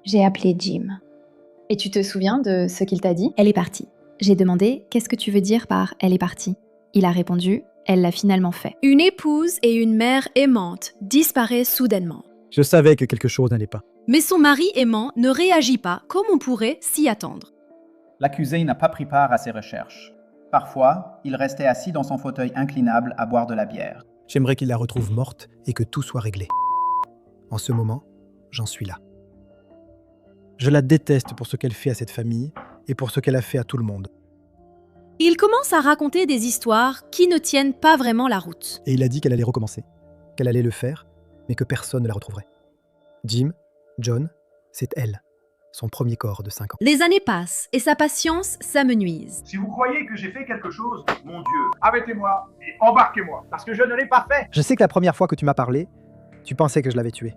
J'ai appelé Jim. Et tu te souviens de ce qu'il t'a dit ? Elle est partie. J'ai demandé « Qu'est-ce que tu veux dire par « elle est partie » ?» Il a répondu « Elle l'a finalement fait ». Une épouse et une mère aimante disparaissent soudainement. Je savais que quelque chose n'allait pas. Mais son mari aimant ne réagit pas comme on pourrait s'y attendre. L'accusé n'a pas pris part à ses recherches. Parfois, il restait assis dans son fauteuil inclinable à boire de la bière. J'aimerais qu'il la retrouve morte et que tout soit réglé. En ce moment, j'en suis là. Je la déteste pour ce qu'elle fait à cette famille et pour ce qu'elle a fait à tout le monde. Il commence à raconter des histoires qui ne tiennent pas vraiment la route. Et il a dit qu'elle allait recommencer, qu'elle allait le faire, mais que personne ne la retrouverait. Jim, John, c'est elle, son premier corps de 5 ans. Les années passent et sa patience s'amenuise. Si vous croyez que j'ai fait quelque chose, mon Dieu, arrêtez-moi et embarquez-moi, parce que je ne l'ai pas fait. Je sais que la première fois que tu m'as parlé, tu pensais que je l'avais tué.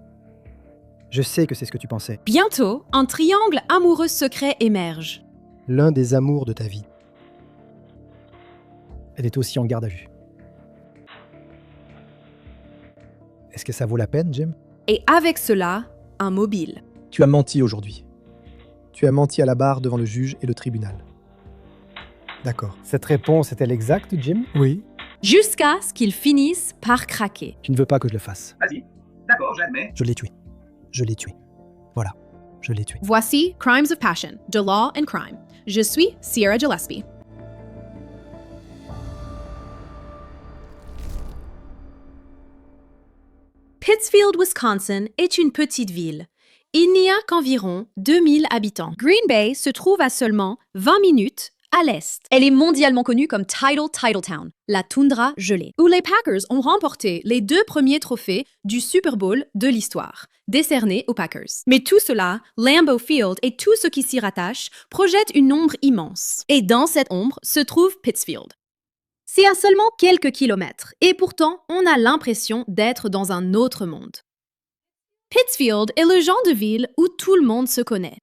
Je sais que c'est ce que tu pensais. Bientôt, un triangle amoureux secret émerge. L'un des amours de ta vie. Elle est aussi en garde à vue. Est-ce que ça vaut la peine, Jim ? Et avec cela, un mobile. Tu as menti aujourd'hui. Tu as menti à la barre devant le juge et le tribunal. D'accord. Cette réponse est-elle exacte, Jim ? Oui. Jusqu'à ce qu'il finisse par craquer. Tu ne veux pas que je le fasse. Vas-y, d'accord, j'admets. Je l'ai tué. Je l'ai tué. Voilà. Je l'ai tué. Voici Crimes of Passion, de Law and Crime. Je suis Sierra Gillespie. Pittsfield, Wisconsin est une petite ville. Il n'y a qu'environ 2000 habitants. Green Bay se trouve à seulement 20 minutes à l'est. Elle est mondialement connue comme Titletown, la toundra gelée, où les Packers ont remporté les 2 premiers trophées du Super Bowl de l'histoire, décernés aux Packers. Mais tout cela, Lambeau Field et tout ce qui s'y rattache, projette une ombre immense. Et dans cette ombre se trouve Pittsfield. C'est à seulement quelques kilomètres, et pourtant, on a l'impression d'être dans un autre monde. Pittsfield est le genre de ville où tout le monde se connaît.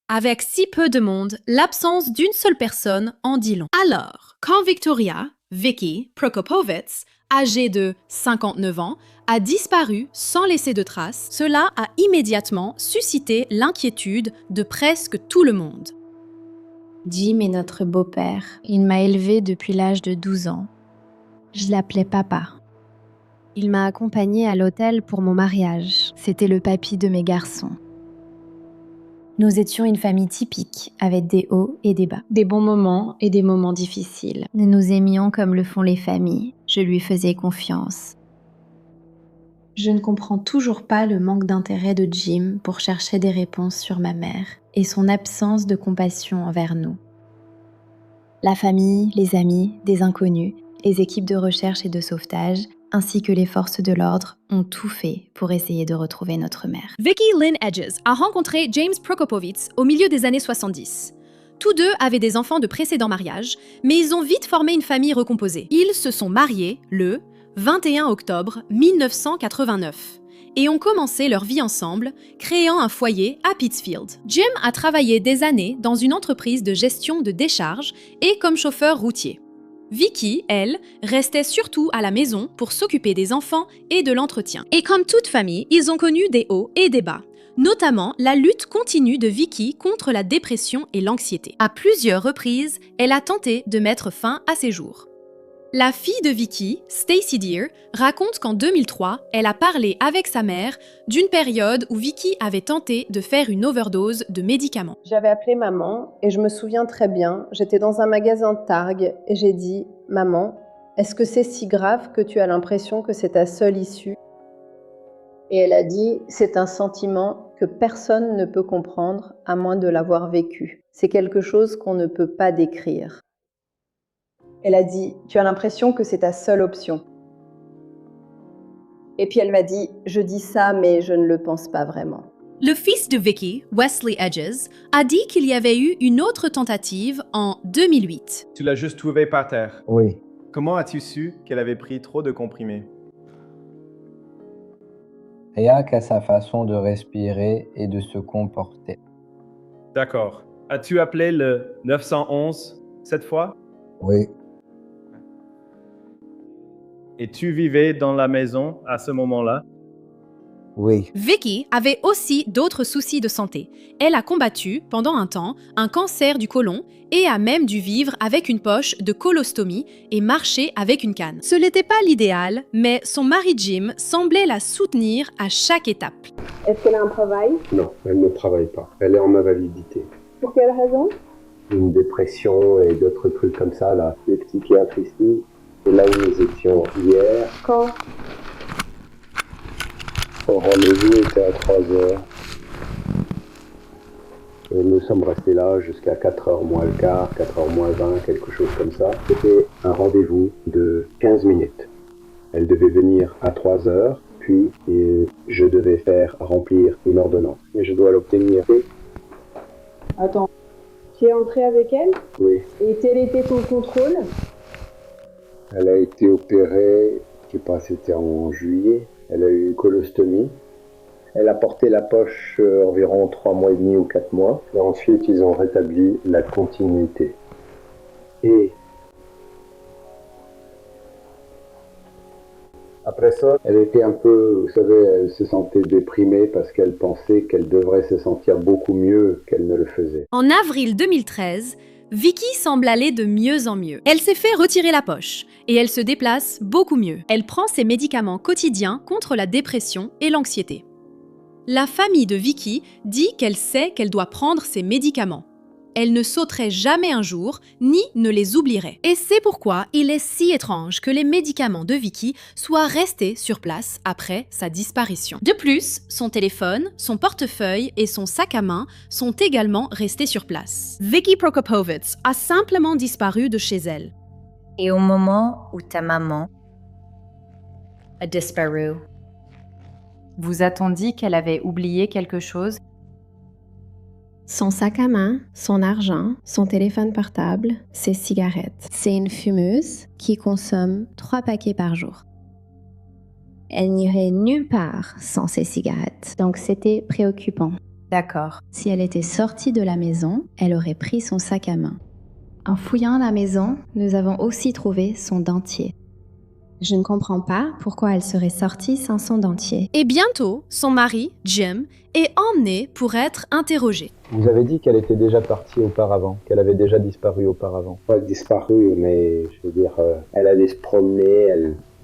Avec si peu de monde, l'absence d'une seule personne en dit long. Alors, quand Victoria, Vicky Prokopovits, âgée de 59 ans, a disparu sans laisser de traces, cela a immédiatement suscité l'inquiétude de presque tout le monde. Jim est notre beau-père. Il m'a élevée depuis l'âge de 12 ans. Je l'appelais papa. Il m'a accompagnée à l'hôtel pour mon mariage. C'était le papy de mes garçons. Nous étions une famille typique, avec des hauts et des bas. Des bons moments et des moments difficiles. Nous nous aimions comme le font les familles. Je lui faisais confiance. Je ne comprends toujours pas le manque d'intérêt de Jim pour chercher des réponses sur ma mère et son absence de compassion envers nous. La famille, les amis, des inconnus, les équipes de recherche et de sauvetage, ainsi que les forces de l'ordre, ont tout fait pour essayer de retrouver notre mère. Vicky Lynn Edges a rencontré James Prokopovits au milieu des années 70. Tous deux avaient des enfants de précédents mariages, mais ils ont vite formé une famille recomposée. Ils se sont mariés le 21 octobre 1989 et ont commencé leur vie ensemble, créant un foyer à Pittsfield. Jim a travaillé des années dans une entreprise de gestion de décharges et comme chauffeur routier. Vicky, elle, restait surtout à la maison pour s'occuper des enfants et de l'entretien. Et comme toute famille, ils ont connu des hauts et des bas, notamment la lutte continue de Vicky contre la dépression et l'anxiété. À plusieurs reprises, elle a tenté de mettre fin à ses jours. La fille de Vicky, Stacy Deer, raconte qu'en 2003, elle a parlé avec sa mère d'une période où Vicky avait tenté de faire une overdose de médicaments. J'avais appelé maman et je me souviens très bien, j'étais dans un magasin de Target et j'ai dit « Maman, est-ce que c'est si grave que tu as l'impression que c'est ta seule issue ?» Et elle a dit « C'est un sentiment que personne ne peut comprendre à moins de l'avoir vécu. C'est quelque chose qu'on ne peut pas décrire. » Elle a dit « Tu as l'impression que c'est ta seule option. » Et puis elle m'a dit « Je dis ça, mais je ne le pense pas vraiment. » Le fils de Vicky, Wesley Edges, a dit qu'il y avait eu une autre tentative en 2008. Tu l'as juste trouvée par terre. Oui. Comment as-tu su qu'elle avait pris trop de comprimés? Rien qu'à sa façon de respirer et de se comporter. D'accord. As-tu appelé le 911 cette fois? Oui. Et tu vivais dans la maison à ce moment-là? Oui. Vicky avait aussi d'autres soucis de santé. Elle a combattu, pendant un temps, un cancer du côlon et a même dû vivre avec une poche de colostomie et marcher avec une canne. Ce n'était pas l'idéal, mais son mari Jim semblait la soutenir à chaque étape. Est-ce qu'elle a un travail? Non, elle ne travaille pas. Elle est en invalidité. Pour quelle raison? Une dépression et d'autres trucs comme ça, là. Les psychiatres ici, c'est là où nous étions hier. Quand? Au rendez-vous était à 3 heures. Et nous sommes restés là jusqu'à 4h moins le quart, 4h moins 20, quelque chose comme ça. C'était un rendez-vous de 15 minutes. Elle devait venir à 3 heures, puis je devais faire remplir une ordonnance. Et je dois l'obtenir. Attends, tu es entré avec elle? Oui. Et quel était ton contrôle? Elle a été opérée, je sais pas, c'était en juillet. Elle a eu une colostomie. Elle a porté la poche environ 3 mois et demi ou 4 mois. Et ensuite, ils ont rétabli la continuité. Et après ça, elle était un peu, vous savez, elle se sentait déprimée parce qu'elle pensait qu'elle devrait se sentir beaucoup mieux qu'elle ne le faisait. En avril 2013, Vicky semble aller de mieux en mieux. Elle s'est fait retirer la poche et elle se déplace beaucoup mieux. Elle prend ses médicaments quotidiens contre la dépression et l'anxiété. La famille de Vicky dit qu'elle sait qu'elle doit prendre ses médicaments. Elle ne sauterait jamais un jour, ni ne les oublierait. Et c'est pourquoi il est si étrange que les médicaments de Vicky soient restés sur place après sa disparition. De plus, son téléphone, son portefeuille et son sac à main sont également restés sur place. Vicky Prokopovits a simplement disparu de chez elle. Et au moment où ta maman a disparu, Vous a-t-on dit qu'elle avait oublié quelque chose? Son sac à main, son argent, son téléphone portable, ses cigarettes. C'est une fumeuse qui consomme 3 paquets par jour. Elle n'irait nulle part sans ses cigarettes. Donc c'était préoccupant. D'accord. Si elle était sortie de la maison, elle aurait pris son sac à main. En fouillant la maison, nous avons aussi trouvé son dentier. Je ne comprends pas pourquoi elle serait sortie sans son dentier. Et bientôt, son mari, Jim, est emmené pour être interrogé. Vous avez dit qu'elle était déjà partie auparavant, qu'elle avait déjà disparu auparavant. Pas disparu, mais je veux dire, elle allait se promener,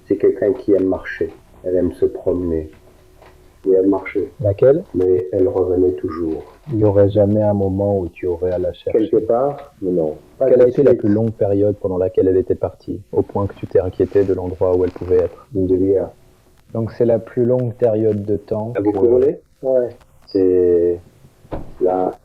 c'est quelqu'un qui aime marcher. Elle aime se promener. Et elle marchait. Laquelle? Mais elle revenait toujours. Il n'y aurait jamais un moment où tu aurais à la chercher. Quelque part, non. Quelle a été la plus longue période pendant laquelle elle était partie, au point que tu t'es inquiété de l'endroit où elle pouvait être? Une demi-heure. Donc c'est la plus longue période de temps. Vous volez? Ouais. C'est la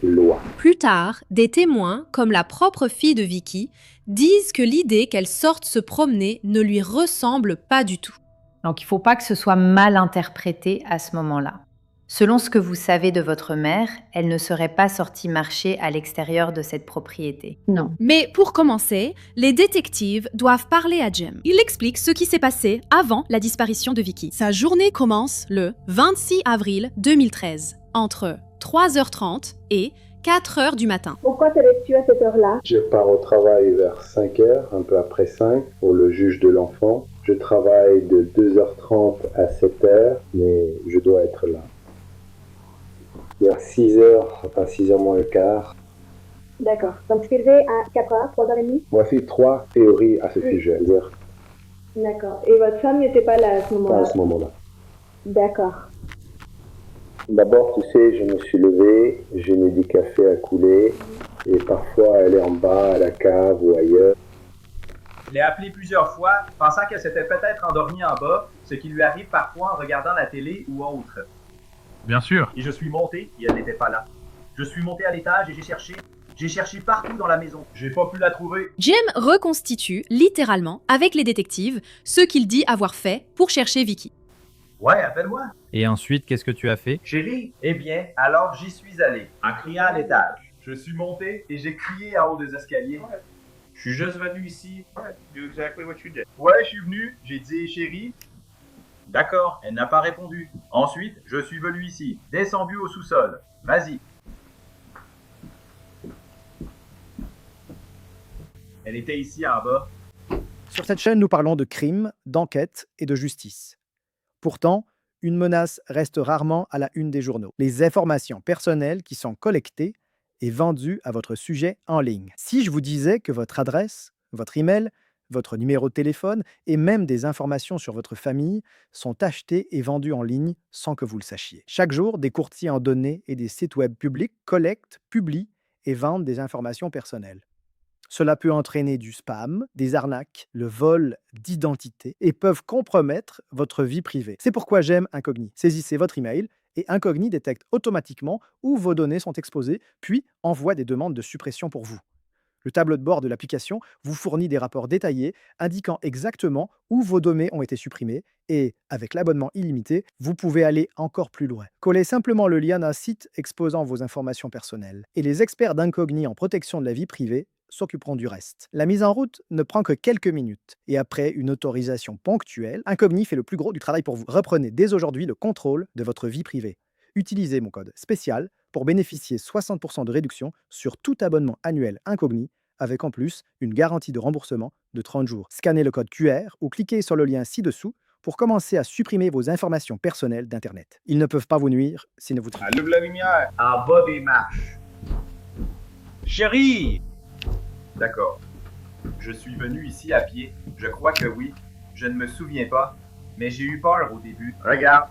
loi. Plus tard, des témoins, comme la propre fille de Vicky, disent que l'idée qu'elle sorte se promener ne lui ressemble pas du tout. Donc il ne faut pas que ce soit mal interprété à ce moment-là. Selon ce que vous savez de votre mère, elle ne serait pas sortie marcher à l'extérieur de cette propriété. Non. Mais pour commencer, les détectives doivent parler à Jim. Il explique ce qui s'est passé avant la disparition de Vicky. Sa journée commence le 26 avril 2013, entre 3h30 et 4h du matin. Pourquoi te lèves-tu à cette heure-là? Je pars au travail vers 5h, un peu après 5, pour le juge de l'enfant. Je travaille de 2h30 à 7h, mais je dois être là. Vers 6h, enfin 6h moins le quart. D'accord. Donc tu es levé à 4h, 3h30? Voici 3 théories à ce sujet. D'accord. Et votre femme n'était pas là à ce moment-là? Pas à ce moment-là. D'accord. D'abord, tu sais, je me suis levé, j'ai mis du café à couler, et parfois elle est en bas, à la cave ou ailleurs. Je l'ai appelée plusieurs fois, pensant qu'elle s'était peut-être endormie en bas, ce qui lui arrive parfois en regardant la télé ou autre. Bien sûr. Et je suis monté et elle n'était pas là. Je suis monté à l'étage et j'ai cherché partout dans la maison. J'ai pas pu la trouver. Jim reconstitue littéralement avec les détectives ce qu'il dit avoir fait pour chercher Vicky. Ouais, appelle-moi. Et ensuite, qu'est-ce que tu as fait? Chérie, eh bien, alors j'y suis allé, en criant à l'étage. Je suis monté et j'ai crié en haut des escaliers. Je suis juste venu ici. Do exactly what you did. Ouais, je suis venu, j'ai dit chérie. D'accord, elle n'a pas répondu. Ensuite, je suis venu ici, descendu au sous-sol. Vas-y. Elle était ici en bas. Sur cette chaîne, nous parlons de crime, d'enquête et de justice. Pourtant, une menace reste rarement à la une des journaux. Les informations personnelles qui sont collectées et vendues à votre sujet en ligne. Si je vous disais que votre adresse, votre email, votre numéro de téléphone et même des informations sur votre famille sont achetées et vendues en ligne sans que vous le sachiez. Chaque jour, des courtiers en données et des sites web publics collectent, publient et vendent des informations personnelles. Cela peut entraîner du spam, des arnaques, le vol d'identité et peuvent compromettre votre vie privée. C'est pourquoi j'aime Incogni. Saisissez votre email et Incogni détecte automatiquement où vos données sont exposées, puis envoie des demandes de suppression pour vous. Le tableau de bord de l'application vous fournit des rapports détaillés indiquant exactement où vos données ont été supprimées et, avec l'abonnement illimité, vous pouvez aller encore plus loin. Collez simplement le lien d'un site exposant vos informations personnelles et les experts d'Incogni en protection de la vie privée s'occuperont du reste. La mise en route ne prend que quelques minutes et après une autorisation ponctuelle, Incogni fait le plus gros du travail pour vous. Reprenez dès aujourd'hui le contrôle de votre vie privée. Utilisez mon code spécial pour bénéficier 60% de réduction sur tout abonnement annuel Incogni avec en plus une garantie de remboursement de 30 jours. Scannez le code QR ou cliquez sur le lien ci-dessous pour commencer à supprimer vos informations personnelles d'Internet. Ils ne peuvent pas vous nuire s'ils ne vous trompent. Allume la lumière en bas des marches. Chérie! D'accord. Je suis venu ici à pied. Je crois que oui. Je ne me souviens pas. Mais j'ai eu peur au début. Regarde.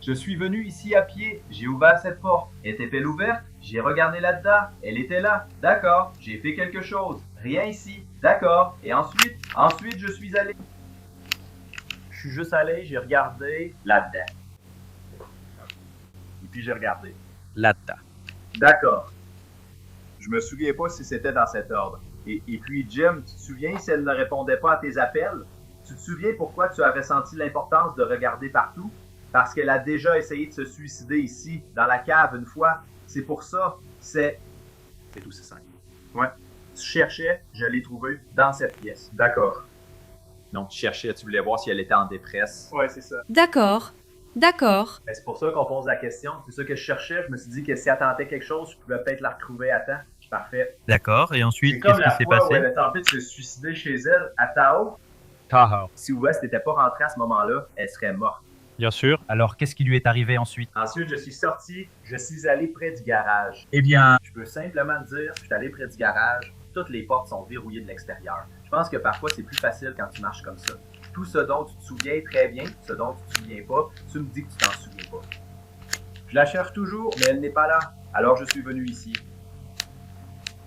Je suis venu ici à pied. J'ai ouvert cette porte. Était-elle ouverte? J'ai regardé là-dedans. Elle était là. D'accord. J'ai fait quelque chose. Rien ici. D'accord. Et ensuite, je suis allé. Je suis juste allé, j'ai regardé là-dedans. Et puis j'ai regardé. Là-dedans. D'accord. Je me souviens pas si c'était dans cet ordre. Et puis, Jim, tu te souviens si elle ne répondait pas à tes appels? Tu te souviens pourquoi tu avais senti l'importance de regarder partout? Parce qu'elle a déjà essayé de se suicider ici, dans la cave, une fois. C'est pour ça. C'est tout, c'est simple. Ouais. Tu cherchais, je l'ai trouvée dans cette pièce. D'accord. Donc, tu cherchais, tu voulais voir si elle était en détresse. Ouais, c'est ça. D'accord. D'accord. Ben, c'est pour ça qu'on pose la question. C'est ça que je cherchais. Je me suis dit que si elle tentait quelque chose, je pouvais peut-être la retrouver à temps. Parfait. D'accord, et ensuite, c'est qu'est-ce comme qui s'est la fois passé? où elle a tenté de se suicider chez elle, à Tahoe. Tahoe. Si West n'était pas rentré à ce moment-là, elle serait morte. Bien sûr. Alors, qu'est-ce qui lui est arrivé ensuite? Ensuite, je suis sorti, je suis allé près du garage. Eh bien, je peux simplement te dire, je suis allé près du garage, toutes les portes sont verrouillées de l'extérieur. Je pense que parfois, c'est plus facile quand tu marches comme ça. Tout ce dont tu te souviens très bien, ce dont tu te souviens pas, tu me dis que tu t'en souviens pas. Je la cherche toujours, mais elle n'est pas là. Alors, je suis venu ici.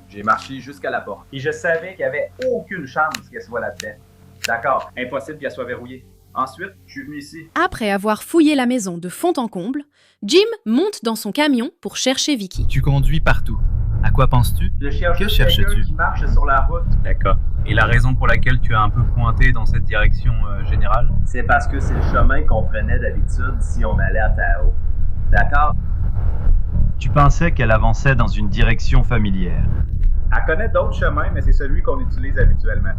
J'ai marché jusqu'à la porte. Et je savais qu'il n'y avait aucune chance qu'elle soit là-dedans. D'accord, impossible qu'elle soit verrouillée. Ensuite, je suis venu ici. Après avoir fouillé la maison de fond en comble, Jim monte dans son camion pour chercher Vicky. Tu conduis partout. À quoi penses-tu? Je cherche Que cherches-tu? qui marche sur la route. D'accord. Et la raison pour laquelle tu as un peu pointé dans cette direction générale? C'est parce que c'est le chemin qu'on prenait d'habitude si on allait à Tahoe. D'accord? Tu pensais qu'elle avançait dans une direction familière. Elle connaît d'autres chemins, mais c'est celui qu'on utilise habituellement.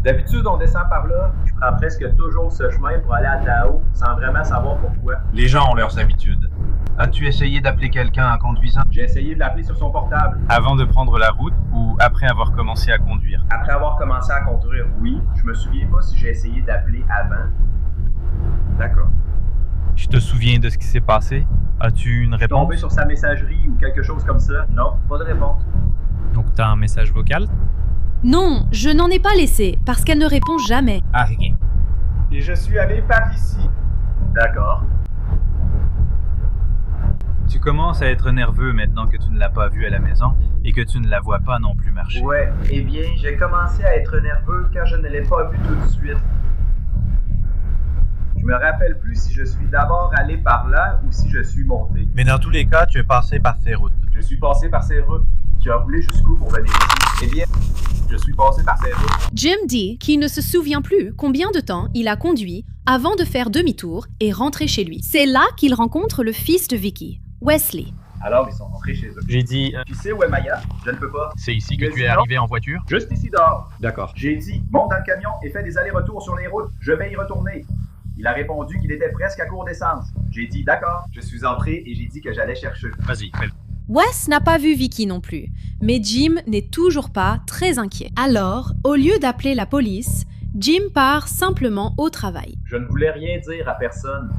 D'habitude, on descend par là. Je prends presque toujours ce chemin pour aller à Tahoe, sans vraiment savoir pourquoi. Les gens ont leurs habitudes. As-tu essayé d'appeler quelqu'un en conduisant? J'ai essayé de l'appeler sur son portable. Avant de prendre la route ou après avoir commencé à conduire? Après avoir commencé à conduire, oui. Je me souviens pas si j'ai essayé d'appeler avant. D'accord. Tu te souviens de ce qui s'est passé? As-tu une réponse? Tombé sur sa messagerie ou quelque chose comme ça? Non, pas de réponse. Donc t'as un message vocal? Non, je n'en ai pas laissé, parce qu'elle ne répond jamais. Ah, rien. Et je suis allé par ici. D'accord. Tu commences à être nerveux maintenant que tu ne l'as pas vue à la maison et que tu ne la vois pas non plus marcher. Ouais, eh bien, j'ai commencé à être nerveux quand je ne l'ai pas vue tout de suite. Je me rappelle plus si je suis d'abord allé par là ou si je suis monté. Mais dans tous les cas, tu es passé par ces routes. Je suis passé par ces routes. Tu as roulé jusqu'où pour venir ici? Eh bien, je suis passé par ces routes. Jim dit qu'il ne se souvient plus combien de temps il a conduit avant de faire demi-tour et rentrer chez lui. C'est là qu'il rencontre le fils de Vicky, Wesley. Alors, ils sont rentrés chez eux. J'ai dit... Tu sais où est Maya? Je ne peux pas. C'est ici que tu es arrivé en voiture? Juste ici dehors. D'accord. J'ai dit, monte dans le camion et fais des allers-retours sur les routes. Je vais y retourner. Il a répondu qu'il était presque à court d'essence. J'ai dit, d'accord. Je suis entré et j'ai dit que j'allais chercher. Vas-y, fais-le. Wes n'a pas vu Vicky non plus, mais Jim n'est toujours pas très inquiet. Alors, au lieu d'appeler la police, Jim part simplement au travail. Je ne voulais rien dire à personne.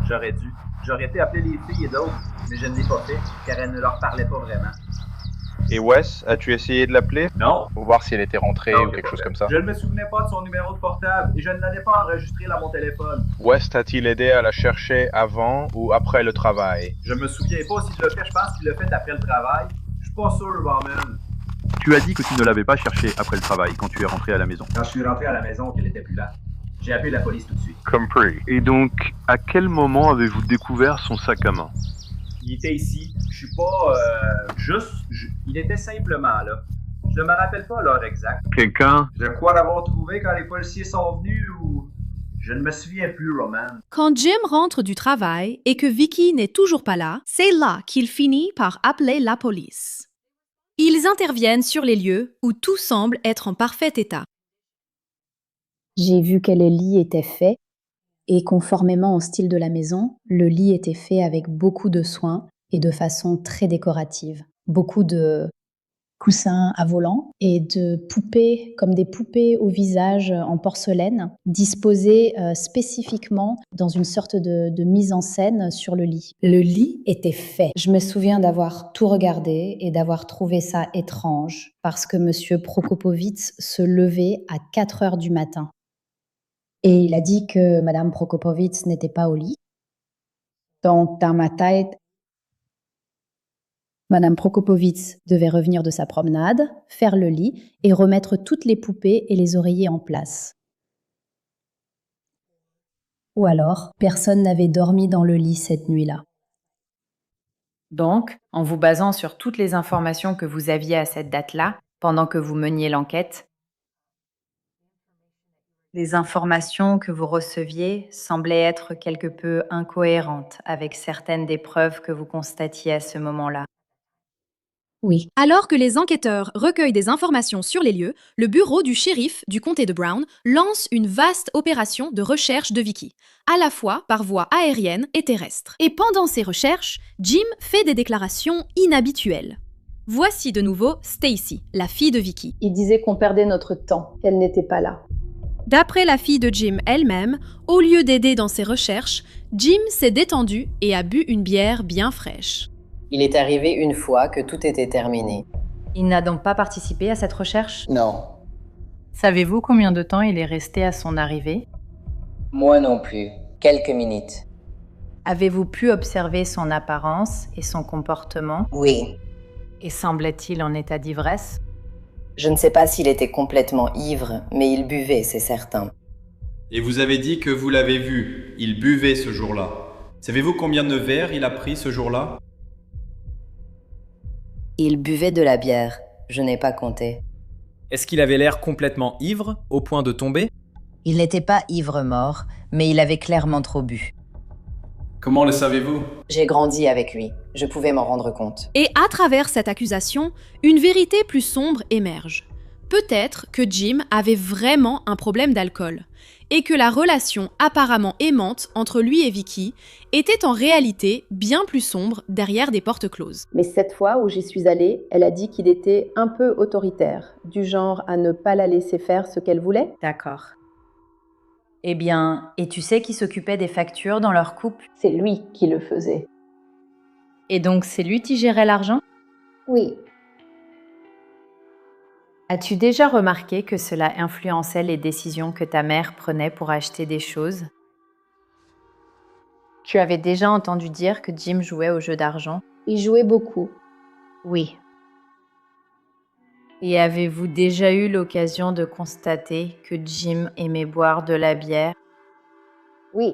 J'aurais dû. J'aurais été appeler les filles et d'autres, mais je ne l'ai pas fait, car elles ne leur parlaient pas vraiment. Et Wes, as-tu essayé de l'appeler? Non. Pour voir si elle était rentrée ou quelque chose comme ça. Je ne me souvenais pas de son numéro de portable et je ne l'avais pas enregistré dans mon téléphone. Wes t'a-t-il aidé à la chercher avant ou après le travail? Je me souviens pas s'il l'a fait, je pense qu'il l'a fait après le travail. Je suis pas sûr, Barman. Tu as dit que tu ne l'avais pas cherché après le travail quand tu es rentré à la maison. Quand je suis rentré à la maison, qu'elle était plus là. J'ai appelé la police tout de suite. Compris. Et donc, à quel moment avez-vous découvert son sac à main? Il était ici. Je suis pas il était simplement là. Je ne me rappelle pas l'heure exacte. Quelqu'un? Je crois l'avoir trouvé quand les policiers sont venus ou... Je ne me souviens plus, Roman. Quand Jim rentre du travail et que Vicky n'est toujours pas là, c'est là qu'il finit par appeler la police. Ils interviennent sur les lieux où tout semble être en parfait état. J'ai vu que le lit était fait et conformément au style de la maison, le lit était fait avec beaucoup de soin et de façon très décorative. Beaucoup de coussins à volant et de poupées, comme des poupées au visage en porcelaine, disposées spécifiquement dans une sorte de mise en scène sur le lit. Le lit était fait. Je me souviens d'avoir tout regardé et d'avoir trouvé ça étrange parce que M. Prokopovitz se levait à 4 heures du matin. Et il a dit que Mme Prokopovitz n'était pas au lit. Donc, dans ma tête, Mme Prokopovitz devait revenir de sa promenade, faire le lit et remettre toutes les poupées et les oreillers en place. Ou alors, personne n'avait dormi dans le lit cette nuit-là. Donc, en vous basant sur toutes les informations que vous aviez à cette date-là, pendant que vous meniez l'enquête, les informations que vous receviez semblaient être quelque peu incohérentes avec certaines des preuves que vous constatiez à ce moment-là. Oui. Alors que les enquêteurs recueillent des informations sur les lieux, le bureau du shérif du comté de Brown lance une vaste opération de recherche de Vicky, à la fois par voie aérienne et terrestre. Et pendant ces recherches, Jim fait des déclarations inhabituelles. Voici de nouveau Stacy, la fille de Vicky. Il disait qu'on perdait notre temps, qu'elle n'était pas là. D'après la fille de Jim elle-même, au lieu d'aider dans ses recherches, Jim s'est détendu et a bu une bière bien fraîche. Il est arrivé une fois que tout était terminé. Il n'a donc pas participé à cette recherche? Non. Savez-vous combien de temps il est resté à son arrivée? Moi non plus. Quelques minutes. Avez-vous pu observer son apparence et son comportement? Oui. Et semblait-il en état d'ivresse? Je ne sais pas s'il était complètement ivre, mais il buvait, c'est certain. Et vous avez dit que vous l'avez vu. Il buvait ce jour-là. Savez-vous combien de verres il a pris ce jour-là? Il buvait de la bière. Je n'ai pas compté. Est-ce qu'il avait l'air complètement ivre, au point de tomber? Il n'était pas ivre-mort, mais il avait clairement trop bu. Comment le savez-vous? J'ai grandi avec lui. Je pouvais m'en rendre compte. Et à travers cette accusation, une vérité plus sombre émerge. Peut-être que Jim avait vraiment un problème d'alcool, et que la relation apparemment aimante entre lui et Vicky était en réalité bien plus sombre derrière des portes closes. Mais cette fois où j'y suis allée, elle a dit qu'il était un peu autoritaire, du genre à ne pas la laisser faire ce qu'elle voulait. D'accord. Eh bien, et tu sais qui s'occupait des factures dans leur couple? C'est lui qui le faisait. Et donc c'est lui qui gérait l'argent? Oui. As-tu déjà remarqué que cela influençait les décisions que ta mère prenait pour acheter des choses? Tu avais déjà entendu dire que Jim jouait au jeu d'argent? Il jouait beaucoup. Oui. Et avez-vous déjà eu l'occasion de constater que Jim aimait boire de la bière? Oui.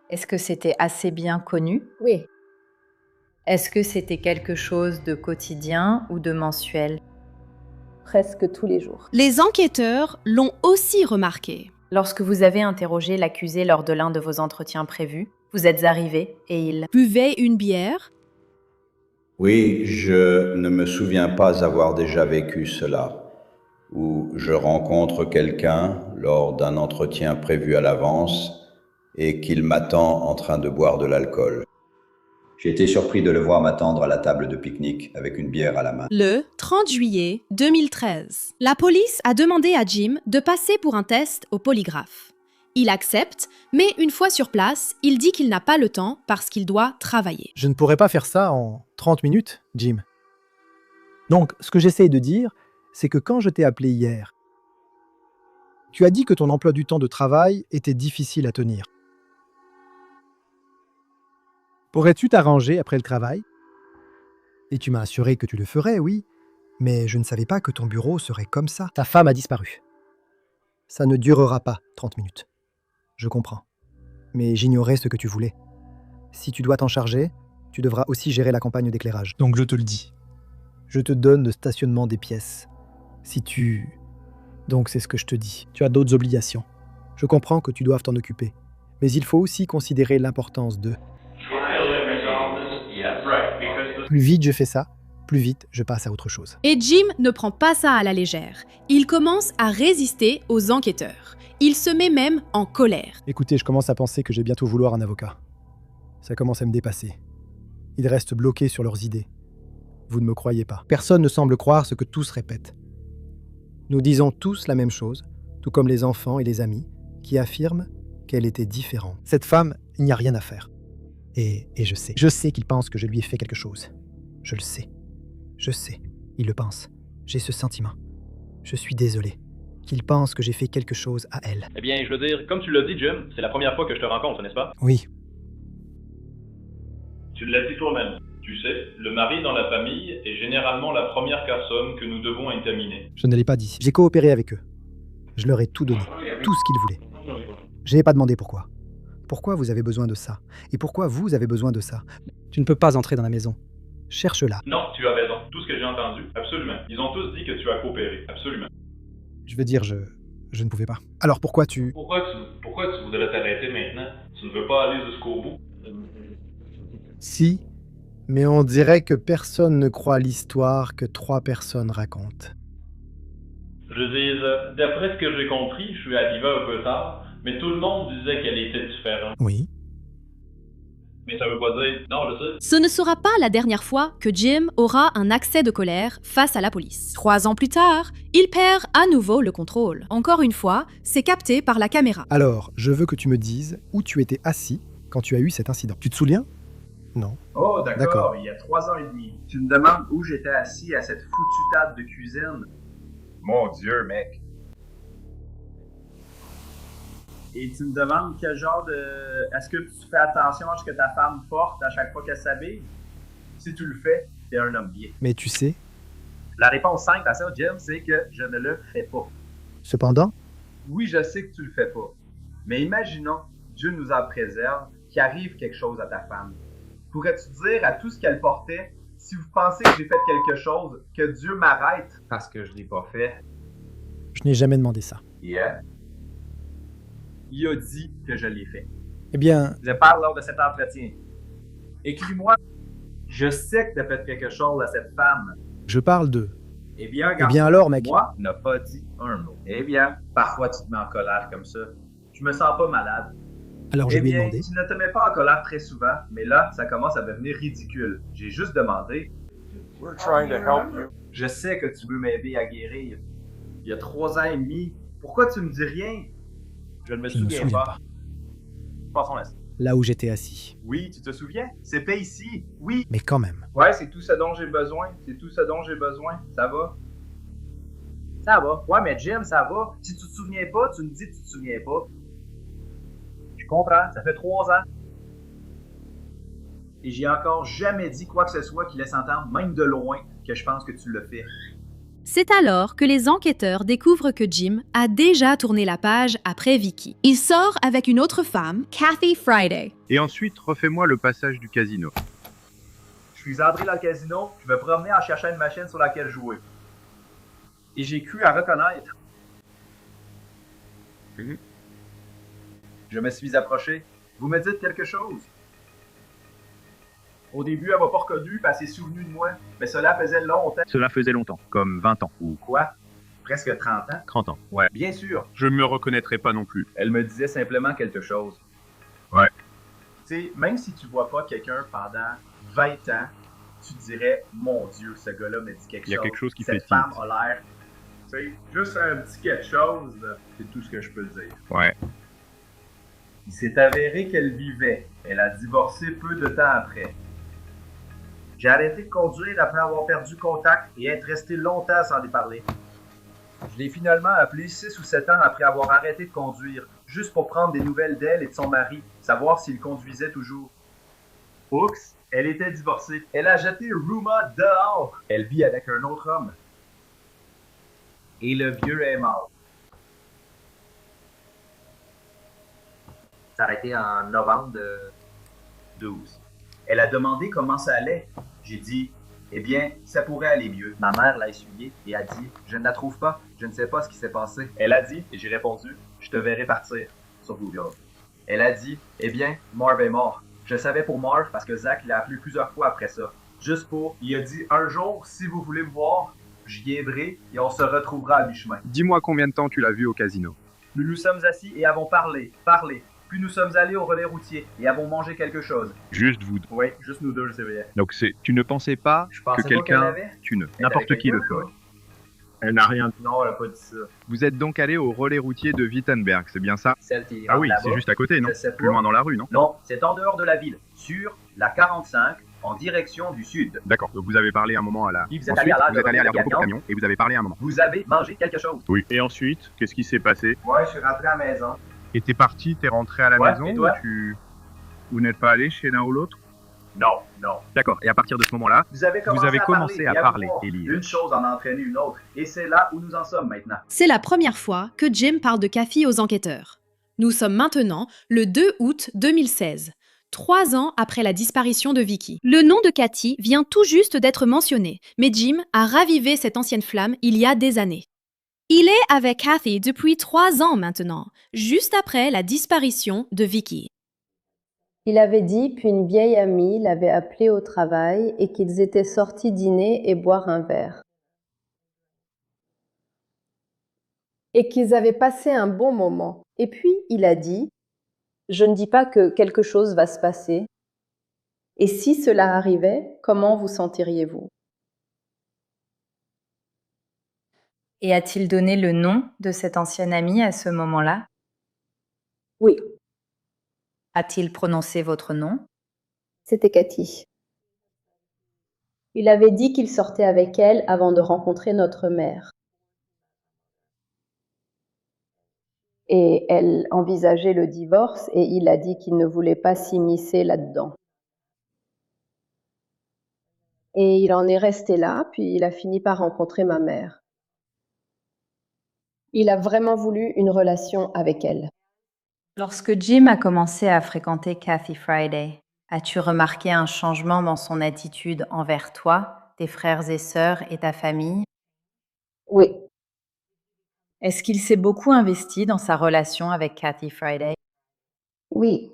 Est-ce que c'était assez bien connu? Oui. Est-ce que c'était quelque chose de quotidien ou de mensuel? Presque tous les jours. Les enquêteurs l'ont aussi remarqué. Lorsque vous avez interrogé l'accusé lors de l'un de vos entretiens prévus, vous êtes arrivé et il buvait une bière? Oui, je ne me souviens pas avoir déjà vécu cela, où je rencontre quelqu'un lors d'un entretien prévu à l'avance et qu'il m'attend en train de boire de l'alcool. J'ai été surpris de le voir m'attendre à la table de pique-nique avec une bière à la main. Le 30 juillet 2013, la police a demandé à Jim de passer pour un test au polygraphe. Il accepte, mais une fois sur place, il dit qu'il n'a pas le temps parce qu'il doit travailler. Je ne pourrais pas faire ça en 30 minutes, Jim. Donc, ce que j'essaye de dire, c'est que quand je t'ai appelé hier, tu as dit que ton emploi du temps de travail était difficile à tenir. Pourrais-tu t'arranger après le travail? Et tu m'as assuré que tu le ferais, oui, mais je ne savais pas que ton bureau serait comme ça. Ta femme a disparu. Ça ne durera pas 30 minutes. Je comprends. Mais j'ignorais ce que tu voulais. Si tu dois t'en charger, tu devras aussi gérer la campagne d'éclairage. Donc je te le dis. Je te donne le stationnement des pièces. Si tu... Donc c'est ce que je te dis. Tu as d'autres obligations. Je comprends que tu doives t'en occuper. Mais il faut aussi considérer l'importance de... Plus vite je fais ça, plus vite je passe à autre chose. Et Jim ne prend pas ça à la légère. Il commence à résister aux enquêteurs. Il se met même en colère. Écoutez, je commence à penser que j'ai bientôt vouloir un avocat. Ça commence à me dépasser. Ils restent bloqués sur leurs idées. Vous ne me croyez pas. Personne ne semble croire ce que tous répètent. Nous disons tous la même chose, tout comme les enfants et les amis, qui affirment qu'elle était différente. Cette femme, il n'y a rien à faire. Et je sais. Je sais qu'il pense que je lui ai fait quelque chose. Je le sais. Je sais. Il le pense. J'ai ce sentiment. Je suis désolé. Qu'il pense que j'ai fait quelque chose à elle. Eh bien, je veux dire, comme tu l'as dit, Jim, c'est la première fois que je te rencontre, n'est-ce pas? Oui. Tu l'as dit toi-même. Tu sais, le mari dans la famille est généralement la première personne que nous devons examiner. Je ne l'ai pas dit. J'ai coopéré avec eux. Je leur ai tout donné. Tout ce qu'ils voulaient. Je n'ai pas demandé pourquoi. Pourquoi vous avez besoin de ça? Et pourquoi vous avez besoin de ça? Tu ne peux pas entrer dans la maison. Cherche-la. Non, tu as raison. Tout ce que j'ai entendu, absolument. Ils ont tous dit que tu as coopéré, absolument. Je veux dire, je ne pouvais pas. Alors pourquoi tu... Pourquoi tu voudrais t'arrêter maintenant? Tu ne veux pas aller jusqu'au bout? Si, mais on dirait que personne ne croit l'histoire que 3 personnes racontent. Je veux dire, d'après ce que j'ai compris, je suis arrivé un peu tard, mais tout le monde disait qu'elle était différente. Oui. Mais ça veut pas dire... Non, je sais. Ce ne sera pas la dernière fois que Jim aura un accès de colère face à la police. 3 ans plus tard, il perd à nouveau le contrôle. Encore une fois, c'est capté par la caméra. Alors, je veux que tu me dises où tu étais assis quand tu as eu cet incident. Tu te souviens? Non. Oh, d'accord, il y a 3 ans et demi. Tu me demandes où j'étais assis à cette foutue table de cuisine? Mon Dieu, mec. Et tu me demandes quel genre de... Est-ce que tu fais attention à ce que ta femme porte à chaque fois qu'elle s'habille? Si tu le fais, t'es un homme bien. Mais tu sais... La réponse simple à ça, Jim, c'est que je ne le fais pas. Cependant? Oui, je sais que tu le fais pas. Mais imaginons, Dieu nous en préserve, qu'il arrive quelque chose à ta femme. Pourrais-tu dire à tout ce qu'elle portait, si vous pensez que j'ai fait quelque chose, que Dieu m'arrête parce que je l'ai pas fait? Je n'ai jamais demandé ça. Yeah. Il a dit que je l'ai fait. Eh bien... Je parle lors de cet entretien. Écris-moi. Je sais que tu as fait quelque chose à cette femme. Je parle de... Eh bien, garçon, alors, mec. Moi, n'a pas dit un mot. Eh bien, parfois tu te mets en colère comme ça. Je me sens pas malade. Alors je lui ai demandé... Tu ne te mets pas en colère très souvent, mais là, ça commence à devenir ridicule. J'ai juste demandé... We're trying to help you. Je sais que tu veux m'aider à guérir. Il y a 3 ans et demi. Pourquoi tu me dis rien? Je ne me souviens pas. Passons là. Là où j'étais assis. Oui, tu te souviens? C'est pas ici. Oui. Mais quand même. Ouais, c'est tout ce dont j'ai besoin. C'est tout ce dont j'ai besoin. Ça va? Ça va. Ouais, mais Jim, ça va. Si tu te souviens pas, tu me dis que tu te souviens pas. Je comprends. Ça fait 3 ans. Et j'ai encore jamais dit quoi que ce soit qui laisse entendre, même de loin, que je pense que tu le fais. C'est alors que les enquêteurs découvrent que Jim a déjà tourné la page après Vicky. Il sort avec une autre femme, Kathy Friday. Et ensuite, refais-moi le passage du casino. Je suis entré dans le casino, je me promenais en cherchant une machine sur laquelle jouer. Et j'ai cru à reconnaître. Je me suis approché. Vous me dites quelque chose? Au début, elle m'a pas reconnu, puis elle s'est souvenue de moi. Mais cela faisait longtemps. Cela faisait longtemps, comme 20 ans. Ou quoi? Presque 30 ans? 30 ans, ouais. Bien sûr. Je me reconnaîtrai pas non plus. Elle me disait simplement quelque chose. Ouais. Tu sais, même si tu vois pas quelqu'un pendant 20 ans, tu te dirais, mon Dieu, ce gars-là me dit quelque chose. Il y a quelque chose qui Cette fait femme tilt. a l'air... Tu sais, juste un petit quelque chose, là, c'est tout ce que je peux dire. Ouais. Il s'est avéré qu'elle vivait. Elle a divorcé peu de temps après. J'ai arrêté de conduire après avoir perdu contact et être resté longtemps sans lui parler. Je l'ai finalement appelé 6 ou 7 ans après avoir arrêté de conduire, juste pour prendre des nouvelles d'elle et de son mari, savoir s'il conduisait toujours. Oups, elle était divorcée. Elle a jeté Ruma dehors. Elle vit avec un autre homme. Et le vieux est mort. Ça a été en novembre de 12. Elle a demandé comment ça allait. J'ai dit, eh bien, ça pourrait aller mieux. Ma mère l'a essuyé et a dit, je ne la trouve pas, je ne sais pas ce qui s'est passé. Elle a dit, et j'ai répondu, je te verrai partir sur Google. Elle a dit, eh bien, Marv est mort. Je savais pour Marv parce que Zach l'a appelé plusieurs fois après ça. Juste pour, il a dit, un jour, si vous voulez me voir, je viendrai et on se retrouvera à mi-chemin. Dis-moi combien de temps tu l'as vu au casino. Nous nous sommes assis et avons parlé. Puis nous sommes allés au relais routier et avons mangé quelque chose. Juste vous deux. Oui, juste nous deux, c'est vrai. Donc tu ne pensais pas pensais que pas quelqu'un... qu'elle avait. Tu ne. Elle N'importe avait qui le quelqu'un, ferait. quoi. Elle n'a rien. Non, elle a pas dit ça. Vous êtes donc allé au relais routier de Wittenberg, c'est bien ça? Celle qui Ah oui, là-bas, c'est juste à côté, non? je sais Plus pas. loin dans la rue, non? Non, c'est en dehors de la ville, sur la 45, en direction du sud. D'accord, donc vous avez parlé un moment à la... Puis vous êtes Ensuite, allé à l'aire vous êtes allé à l'aire de de repos pour camion et vous avez parlé un moment. Vous avez mangé quelque chose. Oui. Et ensuite, qu'est-ce qui s'est passé? Ouais, je suis rentré à la maison. Et t'es parti, t'es rentré à la Ouais, maison et toi? Vous n'êtes pas allé chez l'un ou l'autre? Non, non. D'accord, et à partir de ce moment-là, Vous avez commencé à parler voir. et lire. Une chose en a entraîné une autre, et c'est là où nous en sommes maintenant. C'est la première fois que Jim parle de Kathy aux enquêteurs. Nous sommes maintenant le 2 août 2016, 3 ans après la disparition de Vicky. Le nom de Kathy vient tout juste d'être mentionné, mais Jim a ravivé cette ancienne flamme il y a des années. Il est avec Kathy depuis 3 ans maintenant, juste après la disparition de Vicky. Il avait dit qu'une vieille amie l'avait appelé au travail et qu'ils étaient sortis dîner et boire un verre. Et qu'ils avaient passé un bon moment. Et puis, il a dit, « Je ne dis pas que quelque chose va se passer. Et si cela arrivait, comment vous sentiriez-vous » Et a-t-il donné le nom de cette ancienne amie à ce moment-là? Oui, A-t-il prononcé votre nom? c'était Cathy. Il avait dit qu'il sortait avec elle avant de rencontrer notre mère. Et elle envisageait le divorce et il a dit qu'il ne voulait pas s'immiscer là-dedans. Et il en est resté là, puis il a fini par rencontrer ma mère. Il a vraiment voulu une relation avec elle. Lorsque Jim a commencé à fréquenter Kathy Friday, as-tu remarqué un changement dans son attitude envers toi, tes frères et sœurs et ta famille? Oui, Est-ce qu'il s'est beaucoup investi dans sa relation avec Kathy Friday? oui.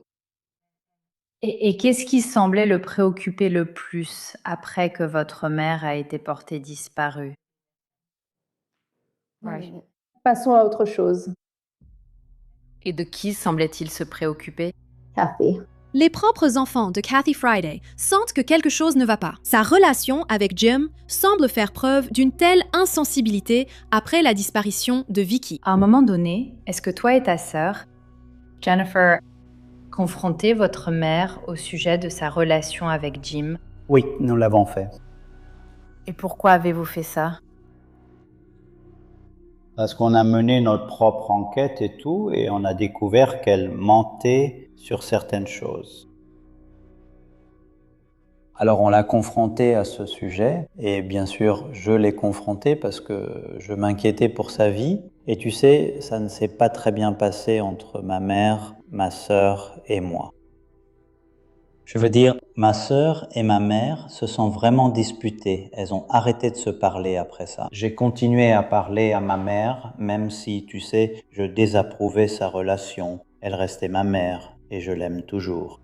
Et qu'est-ce qui semblait le préoccuper le plus après que votre mère a été portée disparue? Passons à autre chose. Et de qui semblait-il se préoccuper? Kathy. Les propres enfants de Kathy Friday sentent que quelque chose ne va pas. Sa relation avec Jim semble faire preuve d'une telle insensibilité après la disparition de Vicky. À un moment donné, est-ce que toi et ta sœur, Jennifer, confrontez votre mère au sujet de sa relation avec Jim? Oui, nous l'avons fait. Et pourquoi avez-vous fait ça? Parce qu'on a mené notre propre enquête et tout, et on a découvert qu'elle mentait sur certaines choses. Alors on l'a confrontée à ce sujet, et bien sûr je l'ai confrontée parce que je m'inquiétais pour sa vie. Et tu sais, ça ne s'est pas très bien passé entre ma mère, ma sœur et moi. Je veux dire, ma sœur et ma mère se sont vraiment disputées. Elles ont arrêté de se parler après ça. J'ai continué à parler à ma mère, même si, tu sais, je désapprouvais sa relation. Elle restait ma mère et je l'aime toujours.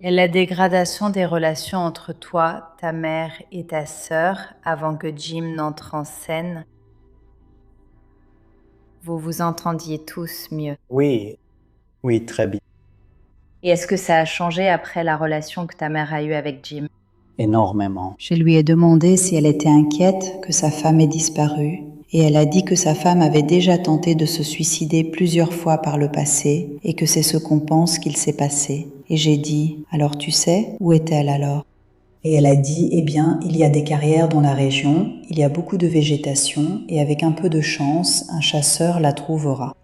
Et la dégradation des relations entre toi, ta mère et ta sœur avant que Jim n'entre en scène, vous vous entendiez tous mieux. Oui, très bien. Et est-ce que ça a changé après la relation que ta mère a eue avec Jim? Énormément. Je lui ai demandé si elle était inquiète que sa femme ait disparu, et elle a dit que sa femme avait déjà tenté de se suicider plusieurs fois par le passé, et que c'est ce qu'on pense qu'il s'est passé. Et j'ai dit, alors tu sais, où est-elle alors? Et elle a dit, eh bien, il y a des carrières dans la région, il y a beaucoup de végétation, et avec un peu de chance, un chasseur la trouvera.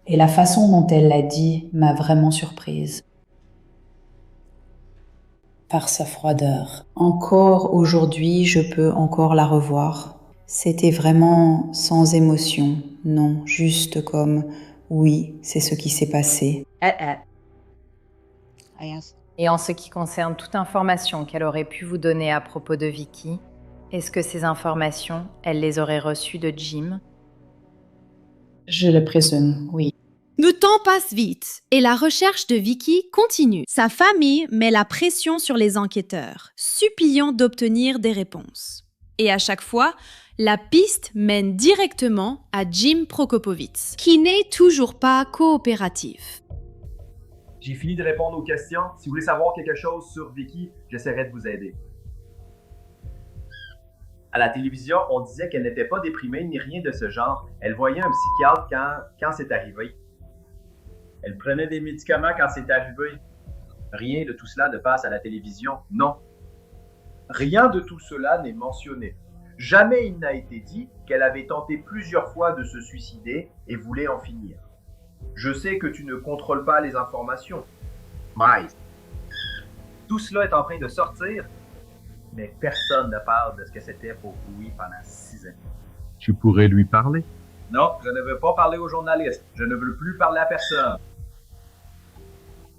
Et la façon dont elle l'a dit m'a vraiment surprise. Par sa froideur. Encore aujourd'hui, je peux encore la revoir. C'était vraiment sans émotion, non, juste comme « oui, c'est ce qui s'est passé ». Et en ce qui concerne toute information qu'elle aurait pu vous donner à propos de Vicky, est-ce que ces informations, elle les aurait reçues de Jim? Je le présume, oui. Le temps passe vite et la recherche de Vicky continue. Sa famille met la pression sur les enquêteurs, suppliant d'obtenir des réponses. Et à chaque fois, la piste mène directement à Jim Prokopovitz, qui n'est toujours pas coopératif. J'ai fini de répondre aux questions. Si vous voulez savoir quelque chose sur Vicky, j'essaierai de vous aider. À la télévision, on disait qu'elle n'était pas déprimée ni rien de ce genre. Elle voyait un psychiatre quand c'est arrivé. Elle prenait des médicaments quand c'est arrivé. Rien de tout cela ne passe à la télévision, non. Rien de tout cela n'est mentionné. Jamais il n'a été dit qu'elle avait tenté plusieurs fois de se suicider et voulait en finir. Je sais que tu ne contrôles pas les informations, Miles. Tout cela est en train de sortir, mais personne ne parle de ce que c'était pour Louis pendant 6 ans. Tu pourrais lui parler? Non, je ne veux pas parler aux journalistes. Je ne veux plus parler à personne.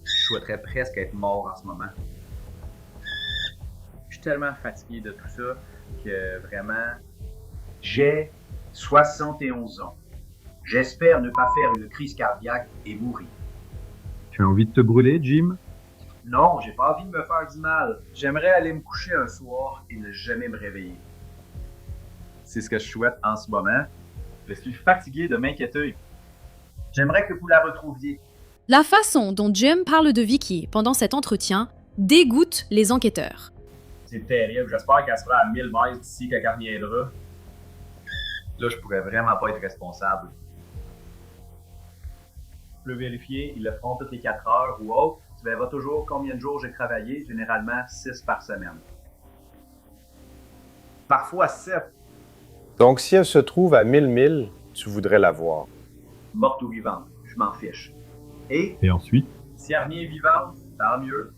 Je souhaiterais presque être mort en ce moment. Je suis tellement fatigué de tout ça que vraiment... J'ai 71 ans. J'espère ne pas faire une crise cardiaque et mourir. Tu as envie de te brûler, Jim? Non, j'ai pas envie de me faire du mal. J'aimerais aller me coucher un soir et ne jamais me réveiller. C'est ce que je souhaite en ce moment. Je suis fatigué de m'inquiéter. J'aimerais que vous la retrouviez. La façon dont Jim parle de Vicky pendant cet entretien dégoûte les enquêteurs. C'est terrible. J'espère qu'elle sera à 1000 miles d'ici quand elle reviendra. Là, je pourrais vraiment pas être responsable. Tu peux vérifier, ils le feront toutes les 4 heures ou autre. Tu verras toujours combien de jours j'ai travaillé, généralement 6 par semaine. Parfois 7. Donc, si elle se trouve à 1000 milles, tu voudrais la voir. Morte ou vivante, je m'en fiche. Et ensuite? Si elle revient vivante, tant mieux.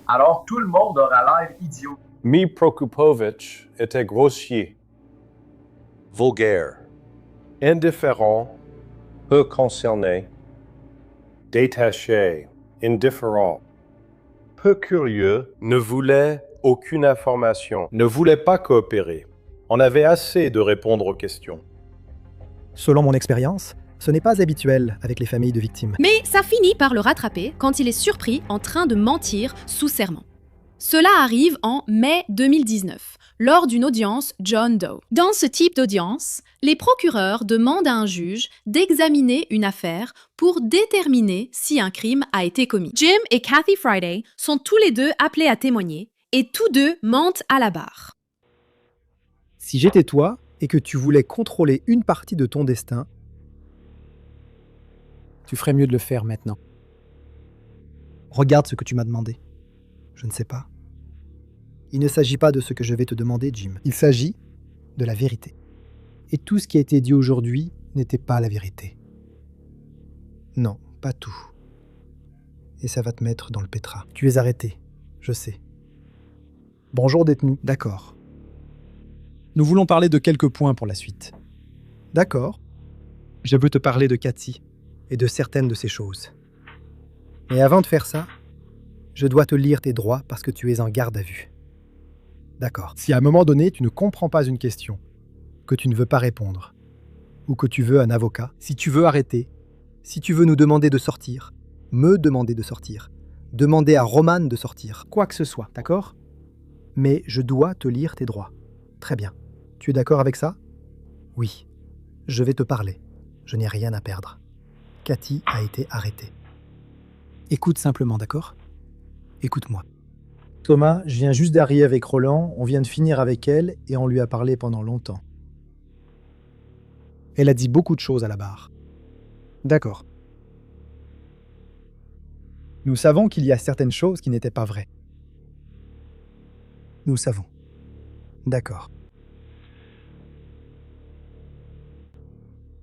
Alors tout le monde aura l'air idiot. Mi Prokopovitch était grossier, vulgaire, indifférent, peu concerné, détaché, indifférent, peu curieux, ne voulait aucune information, ne voulait pas coopérer. On avait assez de répondre aux questions. Selon mon expérience, ce n'est pas habituel avec les familles de victimes. Mais ça finit par le rattraper quand il est surpris en train de mentir sous serment. Cela arrive en mai 2019, lors d'une audience John Doe. Dans ce type d'audience, les procureurs demandent à un juge d'examiner une affaire pour déterminer si un crime a été commis. Jim et Kathy Friday sont tous les deux appelés à témoigner et tous deux mentent à la barre. Si j'étais toi et que tu voulais contrôler une partie de ton destin, tu ferais mieux de le faire maintenant. Regarde ce que tu m'as demandé. Je ne sais pas. Il ne s'agit pas de ce que je vais te demander, Jim. Il s'agit de la vérité. Et tout ce qui a été dit aujourd'hui n'était pas la vérité. Non, pas tout. Et ça va te mettre dans le pétrin. Tu es arrêté, je sais. Bonjour détenu. D'accord. Nous voulons parler de quelques points pour la suite. D'accord. Je veux te parler de Cathy et de certaines de ces choses. Mais avant de faire ça, je dois te lire tes droits parce que tu es en garde à vue. D'accord. Si à un moment donné, tu ne comprends pas une question, que tu ne veux pas répondre, ou que tu veux un avocat, si tu veux arrêter, si tu veux nous demander de sortir, me demander de sortir, demander à Roman de sortir, quoi que ce soit, d'accord? Mais je dois te lire tes droits. Très bien. Tu es d'accord avec ça? Oui. Je vais te parler. Je n'ai rien à perdre. Cathy a été arrêtée. Écoute simplement, d'accord? Écoute-moi. Thomas, je viens juste d'arriver avec Roland, on vient de finir avec elle et on lui a parlé pendant longtemps. Elle a dit beaucoup de choses à la barre. D'accord. Nous savons qu'il y a certaines choses qui n'étaient pas vraies. Nous savons. D'accord.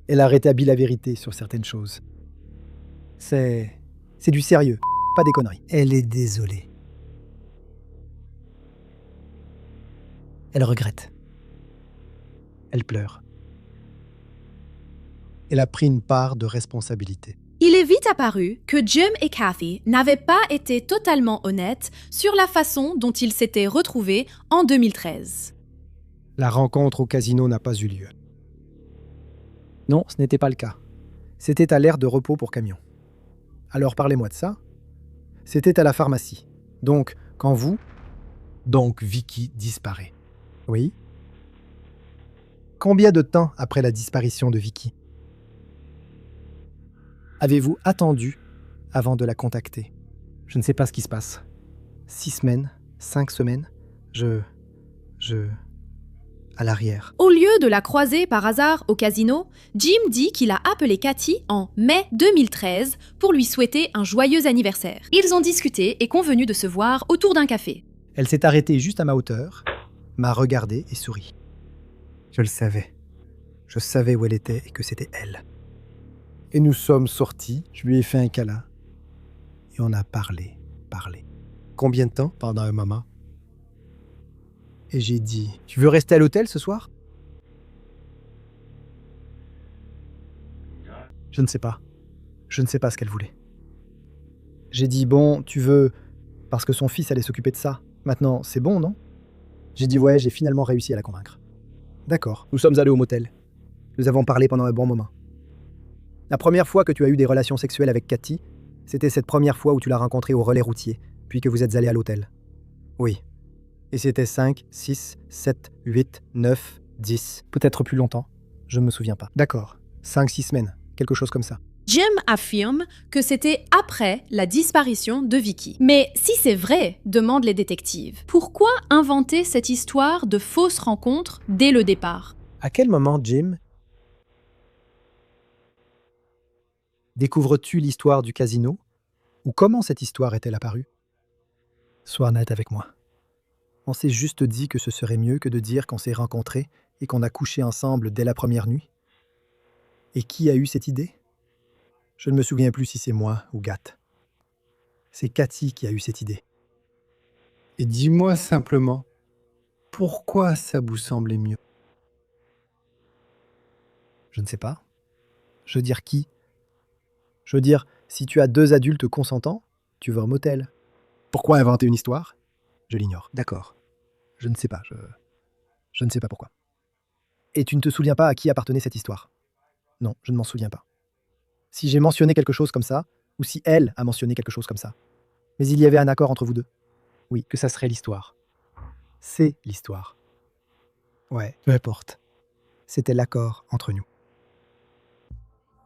Elle a rétabli la vérité sur certaines choses. C'est du sérieux, pas des conneries. Elle est désolée. Elle regrette. Elle pleure. Elle a pris une part de responsabilité. Il est vite apparu que Jim et Kathy n'avaient pas été totalement honnêtes sur la façon dont ils s'étaient retrouvés en 2013. La rencontre au casino n'a pas eu lieu. Non, ce n'était pas le cas. C'était à l'aire de repos pour camions. Alors parlez-moi de ça. C'était à la pharmacie. Donc, quand vous... Donc Vicky disparaît. Oui. Combien de temps après la disparition de Vicky avez-vous attendu avant de la contacter? Je ne sais pas ce qui se passe. 6 semaines, 5 semaines, à l'arrière. Au lieu de la croiser par hasard au casino, Jim dit qu'il a appelé Cathy en mai 2013 pour lui souhaiter un joyeux anniversaire. Ils ont discuté et convenu de se voir autour d'un café. Elle s'est arrêtée juste à ma hauteur, m'a regardé et sourit. Je le savais. Je savais où elle était et que c'était elle. Et nous sommes sortis, je lui ai fait un câlin. Et on a parlé. Combien de temps? Pendant un moment. Et j'ai dit, tu veux rester à l'hôtel ce soir? Je ne sais pas. Je ne sais pas ce qu'elle voulait. J'ai dit, bon, tu veux... Parce que son fils allait s'occuper de ça. Maintenant, c'est bon, non? J'ai dit, ouais, j'ai finalement réussi à la convaincre. D'accord, nous sommes allés au motel. Nous avons parlé pendant un bon moment. La première fois que tu as eu des relations sexuelles avec Cathy, c'était cette première fois où tu l'as rencontrée au relais routier, puis que vous êtes allés à l'hôtel. Oui. Et c'était 5, 6, 7, 8, 9, 10. Peut-être plus longtemps. Je ne me souviens pas. D'accord. 5, 6 semaines. Quelque chose comme ça. Jim affirme que c'était après la disparition de Vicky. Mais si c'est vrai, demandent les détectives, pourquoi inventer cette histoire de fausse rencontre dès le départ? À quel moment, Jim, découvres-tu l'histoire du casino? Ou comment cette histoire est-elle apparue? Sois honnête avec moi. On s'est juste dit que ce serait mieux que de dire qu'on s'est rencontrés et qu'on a couché ensemble dès la première nuit. Et qui a eu cette idée? Je ne me souviens plus si c'est moi ou Gat. C'est Cathy qui a eu cette idée. Et dis-moi simplement, pourquoi ça vous semblait mieux? Je ne sais pas. Je veux dire qui? Je veux dire, si tu as 2 adultes consentants, tu vas au motel. Pourquoi inventer une histoire? Je l'ignore. D'accord. Je ne sais pas. Je ne sais pas pourquoi. Et tu ne te souviens pas à qui appartenait cette histoire? Non, je ne m'en souviens pas. Si j'ai mentionné quelque chose comme ça, ou si elle a mentionné quelque chose comme ça. Mais il y avait un accord entre vous deux. Oui, que ça serait l'histoire. C'est l'histoire. Ouais, peu importe. C'était l'accord entre nous.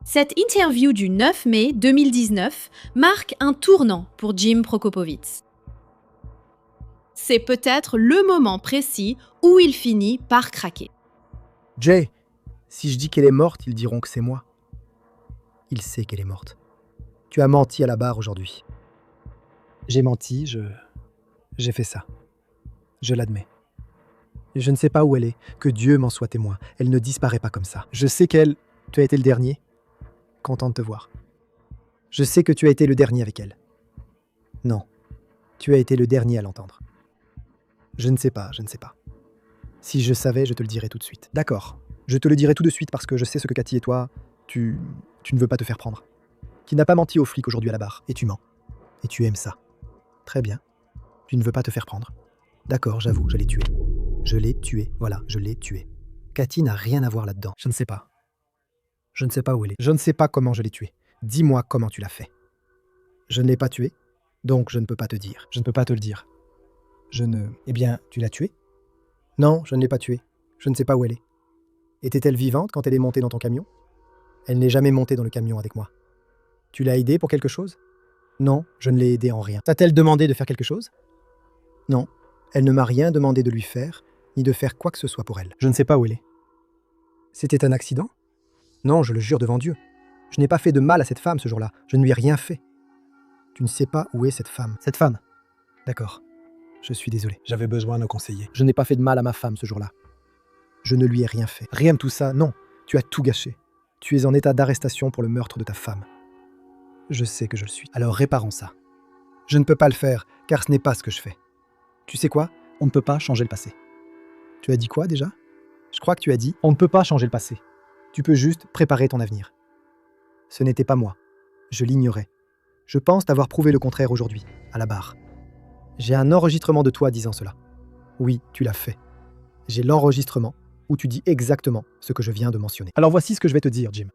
Cette interview du 9 mai 2019 marque un tournant pour Jim Prokopovits. C'est peut-être le moment précis où il finit par craquer. Jay, si je dis qu'elle est morte, ils diront que c'est moi. Il sait qu'elle est morte. Tu as menti à la barre aujourd'hui. J'ai menti, j'ai fait ça. Je l'admets. Et je ne sais pas où elle est, que Dieu m'en soit témoin. Elle ne disparaît pas comme ça. Je sais tu as été le dernier. Content de te voir. Je sais que tu as été le dernier avec elle. Non, tu as été le dernier à l'entendre. Je ne sais pas. Si je savais, je te le dirais tout de suite. D'accord, je te le dirai tout de suite parce que je sais ce que Cathy et toi, tu ne veux pas te faire prendre. Tu n'as pas menti aux flics aujourd'hui à la barre, et tu mens. Et tu aimes ça. Très bien. Tu ne veux pas te faire prendre. D'accord, j'avoue, je l'ai tué. Je l'ai tué, voilà, je l'ai tué. Cathy n'a rien à voir là-dedans. Je ne sais pas. Je ne sais pas où elle est. Je ne sais pas comment je l'ai tué. Dis-moi comment tu l'as fait. Je ne l'ai pas tué, donc je ne peux pas te dire. Je ne peux pas te le dire. Eh bien, tu l'as tuée? Non, je ne l'ai pas tuée. Je ne sais pas où elle est. Était-elle vivante quand elle est montée dans ton camion? Elle n'est jamais montée dans le camion avec moi. Tu l'as aidée pour quelque chose? Non, je ne l'ai aidée en rien. T'a-t-elle demandé de faire quelque chose? Non, elle ne m'a rien demandé de lui faire, ni de faire quoi que ce soit pour elle. Je ne sais pas où elle est. C'était un accident? Non, je le jure devant Dieu. Je n'ai pas fait de mal à cette femme ce jour-là. Je ne lui ai rien fait. Tu ne sais pas où est cette femme. Cette femme? D'accord. Je suis désolé. J'avais besoin d'un conseiller. Je n'ai pas fait de mal à ma femme ce jour-là. Je ne lui ai rien fait. Rien de tout ça, non. Tu as tout gâché. Tu es en état d'arrestation pour le meurtre de ta femme. Je sais que je le suis. Alors réparons ça. Je ne peux pas le faire, car ce n'est pas ce que je fais. Tu sais quoi? On ne peut pas changer le passé. Tu as dit quoi déjà? Je crois que tu as dit « On ne peut pas changer le passé. Tu peux juste préparer ton avenir. » Ce n'était pas moi. Je l'ignorais. Je pense t'avoir prouvé le contraire aujourd'hui, à la barre. J'ai un enregistrement de toi disant cela. Oui, tu l'as fait. J'ai l'enregistrement où tu dis exactement ce que je viens de mentionner. Alors voici ce que je vais te dire, Jim.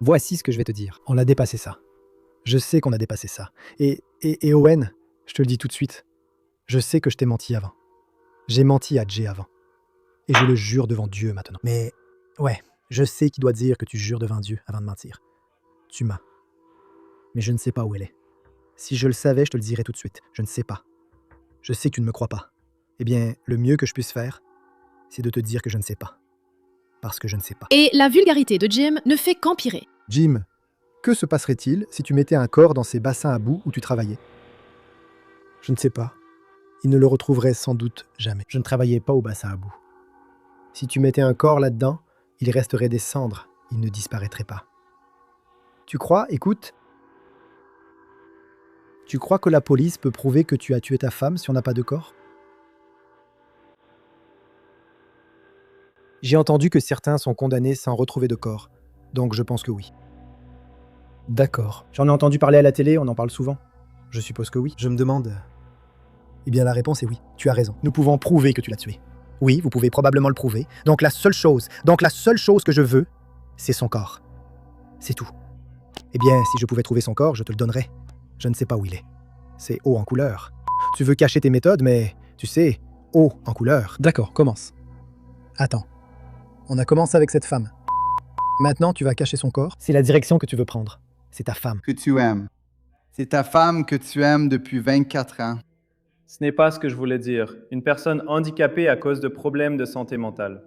Voici ce que je vais te dire. On a dépassé ça. Je sais qu'on a dépassé ça. Et Owen, je te le dis tout de suite, je sais que je t'ai menti avant. J'ai menti à Jay avant. Et je le jure devant Dieu maintenant. Mais, ouais, je sais qu'il doit dire que tu jures devant Dieu avant de mentir. Tu m'as. Mais je ne sais pas où elle est. Si je le savais, je te le dirais tout de suite. Je ne sais pas. Je sais que tu ne me crois pas. Eh bien, le mieux que je puisse faire, c'est de te dire que je ne sais pas. Parce que je ne sais pas. Et la vulgarité de Jim ne fait qu'empirer. Jim, que se passerait-il si tu mettais un corps dans ces bassins à boue où tu travaillais? Je ne sais pas. Il ne le retrouverait sans doute jamais. Je ne travaillais pas au bassin à boue. Si tu mettais un corps là-dedans, il resterait des cendres. Il ne disparaîtrait pas. Tu crois, écoute, tu crois que la police peut prouver que tu as tué ta femme si on n'a pas de corps? J'ai entendu que certains sont condamnés sans retrouver de corps, donc je pense que oui. D'accord. J'en ai entendu parler à la télé, on en parle souvent. Je suppose que oui. Je me demande... Eh bien la réponse est oui, tu as raison. Nous pouvons prouver que tu l'as tué. Oui, vous pouvez probablement le prouver. Donc la seule chose que je veux, c'est son corps. C'est tout. Eh bien, si je pouvais trouver son corps, je te le donnerais. Je ne sais pas où il est. C'est haut en couleur. Tu veux cacher tes méthodes, mais tu sais, haut en couleur. D'accord, commence. Attends. On a commencé avec cette femme. Maintenant, tu vas cacher son corps. C'est la direction que tu veux prendre. C'est ta femme. Que tu aimes. C'est ta femme que tu aimes depuis 24 ans. Ce n'est pas ce que je voulais dire. Une personne handicapée à cause de problèmes de santé mentale.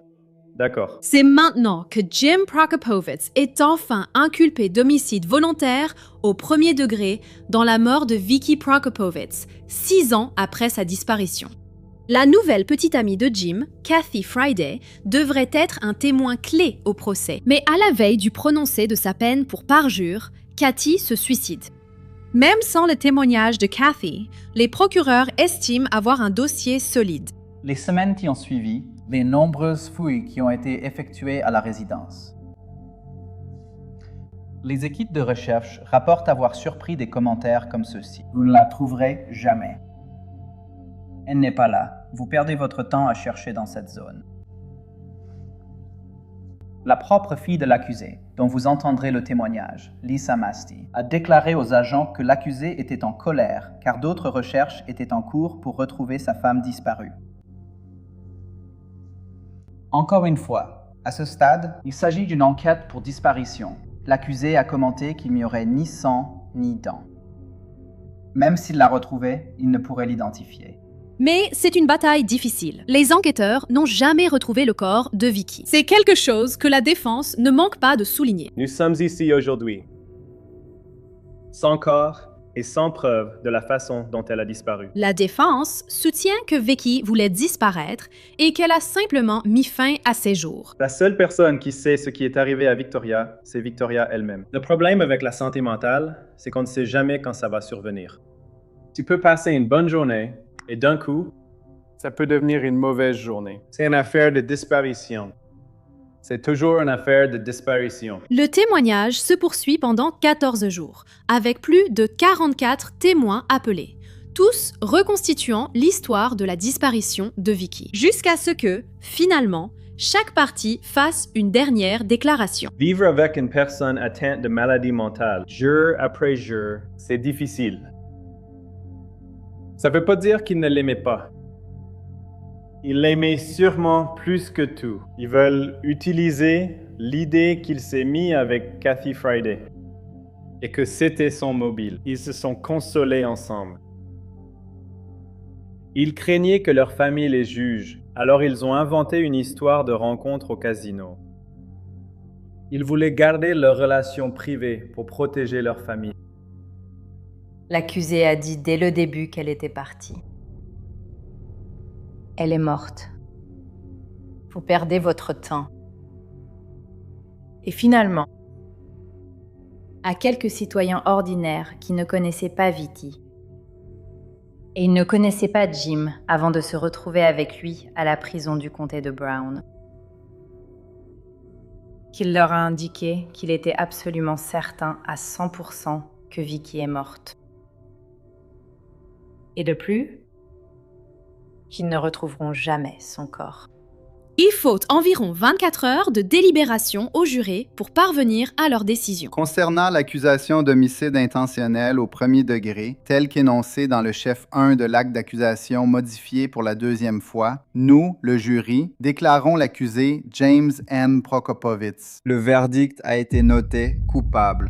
D'accord. C'est maintenant que Jim Prokopowicz est enfin inculpé d'homicide volontaire au premier degré dans la mort de Vicky Prokopowicz, 6 ans après sa disparition. La nouvelle petite amie de Jim, Kathy Friday, devrait être un témoin clé au procès. Mais à la veille du prononcé de sa peine pour parjure, Kathy se suicide. Même sans le témoignage de Kathy, les procureurs estiment avoir un dossier solide. Les semaines qui ont suivi, les nombreuses fouilles qui ont été effectuées à la résidence. Les équipes de recherche rapportent avoir surpris des commentaires comme ceux-ci. Vous ne la trouverez jamais. Elle n'est pas là. Vous perdez votre temps à chercher dans cette zone. La propre fille de l'accusé, dont vous entendrez le témoignage, Lisa Masti, a déclaré aux agents que l'accusé était en colère car d'autres recherches étaient en cours pour retrouver sa femme disparue. Encore une fois, à ce stade, il s'agit d'une enquête pour disparition. L'accusé a commenté qu'il n'y aurait ni sang ni dents. Même s'il la retrouvait, il ne pourrait l'identifier. Mais c'est une bataille difficile. Les enquêteurs n'ont jamais retrouvé le corps de Vicky. C'est quelque chose que la défense ne manque pas de souligner. Nous sommes ici aujourd'hui, sans corps et sans preuve de la façon dont elle a disparu. La défense soutient que Vicky voulait disparaître et qu'elle a simplement mis fin à ses jours. La seule personne qui sait ce qui est arrivé à Victoria, c'est Victoria elle-même. Le problème avec la santé mentale, c'est qu'on ne sait jamais quand ça va survenir. Tu peux passer une bonne journée et d'un coup, ça peut devenir une mauvaise journée. C'est une affaire de disparition. C'est toujours une affaire de disparition. Le témoignage se poursuit pendant 14 jours, avec plus de 44 témoins appelés, tous reconstituant l'histoire de la disparition de Vicky, jusqu'à ce que, finalement, chaque partie fasse une dernière déclaration. Vivre avec une personne atteinte de maladie mentale, jour après jour, c'est difficile. Ça ne veut pas dire qu'ils ne l'aimaient pas. Ils l'aimaient sûrement plus que tout. Ils veulent utiliser l'idée qu'il s'est mis avec Kathy Friday. et que c'était son mobile. Ils se sont consolés ensemble. Ils craignaient que leur famille les juge, alors ils ont inventé une histoire de rencontre au casino. Ils voulaient garder leur relation privée pour protéger leur famille. L'accusée a dit dès le début qu'elle était partie. Elle est morte. Vous perdez votre temps. Et finalement, à quelques citoyens ordinaires qui ne connaissaient pas Vitti, et ils ne connaissaient pas Jim avant de se retrouver avec lui à la prison du comté de Brown, qu'il leur a indiqué qu'il était absolument certain à 100% que Vicky est morte. Et de plus, qu'ils ne retrouveront jamais son corps. Il faut environ 24 heures de délibération aux jurés pour parvenir à leur décision. Concernant l'accusation d'homicide intentionnel au premier degré, telle qu'énoncée dans le chef 1 de l'acte d'accusation modifié pour la deuxième fois, nous, le jury, déclarons l'accusé James N. Prokopovits. Le verdict a été noté coupable.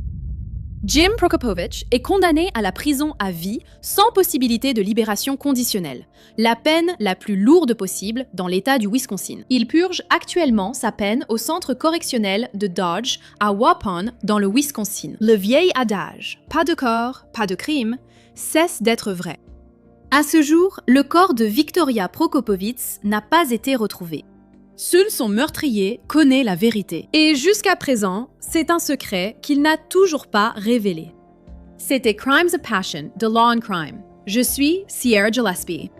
Jim Prokopovich est condamné à la prison à vie sans possibilité de libération conditionnelle, la peine la plus lourde possible dans l'État du Wisconsin. Il purge actuellement sa peine au centre correctionnel de Dodge à Waupun dans le Wisconsin. Le vieil adage « pas de corps, pas de crime » cesse d'être vrai. À ce jour, le corps de Victoria Prokopovits n'a pas été retrouvé. Seul son meurtrier connaît la vérité. Et jusqu'à présent, c'est un secret qu'il n'a toujours pas révélé. C'était Crimes of Passion de Law and Crime. Je suis Sierra Gillespie.